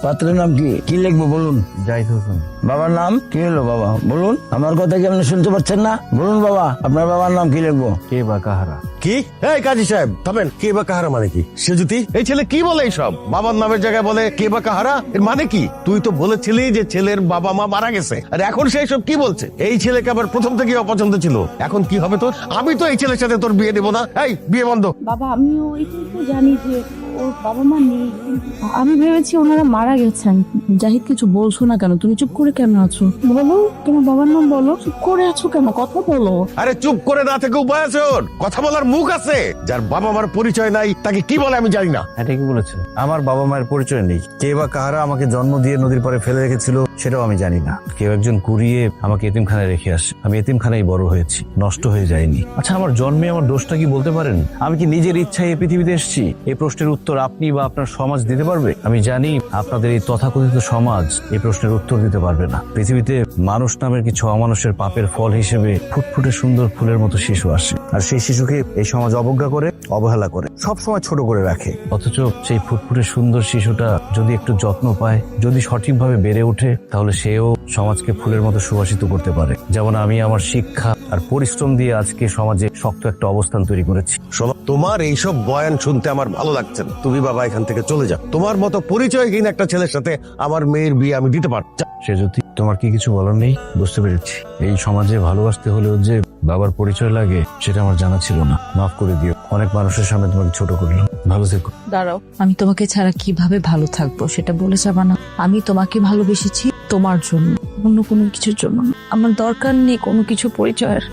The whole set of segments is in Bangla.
পাত্রের নাম কি? কি লিখবো বলুন? জাহিদ হোসেন। বাবার নাম কি হলো বাবা? বলুন, আমার কথা কি আপনি শুনতে পাচ্ছেন না? বলুন বাবা, আপনার বাবার নাম কি লিখবো? কে বা কাহারা? কি? এই কাজী সাহেব থামেন। কে বা কাহারা মানে কি? সেজুতি, এই ছেলে কি বলে এইসব? বাবার নামের জায়গায় বলে কে বা কাহারা, এর মানে কি? তুই তো বলেছিলি যে ছেলের বাবা মা মারা গেছে, আর এখন সে সব কি বলছে? এই ছেলেকে আবার প্রথম থেকে অপছন্দ ছিল, এখন কি হবে তোর? আমি তো এই ছেলের সাথে তোর বিয়ে দেবো না। এই বিয়ে বন্ধ। বাবা আমিও এটাই তো জানি যে ওর বাবা মা নেই, কিন্তু আমি ভেবেছি ওনারা মারা গেছেন। জাহিদ কিছু বলছো না কেন? তুমি চুপ করে কেন আছো? বলো, তোমার বাবার নাম বলো। চুপ করে আছো কেন? কথা বলো। আরে চুপ করে না থেকে উপায় আছে ওর? কথা বলার মুখ আছে? যার বাবা মার পরিচয় নাই তাকে কি বলে আমি জানি না। এটা কি বলেছে? আমার বাবা মায়ের পরিচয় নেই। কে বা কাহারা আমাকে জন্ম দিয়ে নদীর পাড়ে ফেলে রেখেছিল সেটাও আমি জানি না। কেউ একজন কুড়িয়ে আমাকে এতিমখানায় রেখে আসে। আমি এতিমখানায় বড় হয়েছি, নষ্ট হয়ে যায়নি। আচ্ছা, আমার জন্মে আমার দোষটা কি বলতে পারেন? আমি কি নিজের ইচ্ছায় এই পৃথিবীতে এসেছি? এই প্রশ্নের উত্তর আপনি বা আপনার সমাজ দিতে পারবে? আমি জানি আপনাদের এই তথাকথিত সমাজ এই প্রশ্নের উত্তর দিতে পারবে না। পৃথিবীতে মানুষ নামের কিছু অমানুষের পাপের ফল হিসেবে ফুটফুটে সুন্দর ফুলের মতো শিশু আসে, আর সেই শিশুকে এই সমাজ অবজ্ঞা করে, অবহেলা করে, সবসময় ছোট করে রাখে। অথচ সেই ফুটফুটে সুন্দর শিশুটা যদি একটু যত্ন পায়, যদি সঠিকভাবে বেড়ে ওঠে, তাহলে সেও সমাজকে ফুলের মতো সুবাসিত করতে পারে। যেমন আমি আমার শিক্ষা আর পরিশ্রম দিয়ে আজকে সমাজে শক্ত একটা অবস্থান তৈরি করেছি। শোনো, তোমার এইসব বয়ান শুনতে আমার ভালো লাগছে না। তুমি বাবা এখান থেকে চলে যাও। তোমার মতো পরিচয়হীন একটা ছেলের সাথে আমার মেয়ের বিয়ে আমি দিতে পারছি না। সে যদি তোমার কি কিছু বলার নেই? বুঝতে পেরেছি, এই সমাজে ভালোবাসতে হলেও যে বাবার পরিচয় লাগে সেটা আমার জানা ছিল না। মাফ করে দিও, অনেক মানুষের সামনে তোমাকে ছোট করলাম। ভালো থেকো। দাঁড়াও, আমি তোমাকে ছাড়া কিভাবে ভালো থাকবো সেটা বলে যাবা না। আমি তোমাকে ভালোবেসেছি তোমার জন্য, অন্য কোনো কিছুর জন্য না। আমার দরকার নেই কোনো কিছু পরিচয়ের।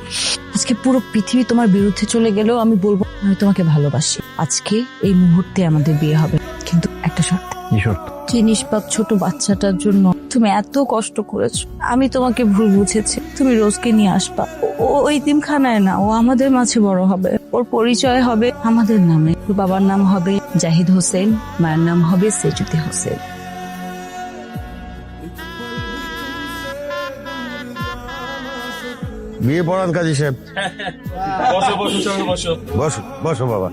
আজকে পুরো পৃথিবী তোমার বিরুদ্ধে চলে গেলেও আমি বলবো আমি তোমাকে ভালোবাসি। আজকে এই মুহূর্তে আমাদের বিয়ে হবে, কিন্তু একটা শর্ত। কি শর্ত? যে নিষ্পাপ ছোট বাচ্চাটার জন্য তুমি এত কষ্ট করেছো, আমি তোমাকে ভুল বুঝেছি। তুমি রোজকে নিয়ে আসবা। ও এতিমখানায় না, ও আমাদের মাঝে বড় হবে। ওর পরিচয় হবে আমাদের নামে। ওর বাবার নাম হবে জাহিদ হোসেন, মায়ের নাম হবে সেজুতি হোসেন। বিয়ে পড়ান কাজী সাহেব। বসো বসো সবাই বসো। বসো বসো বাবা।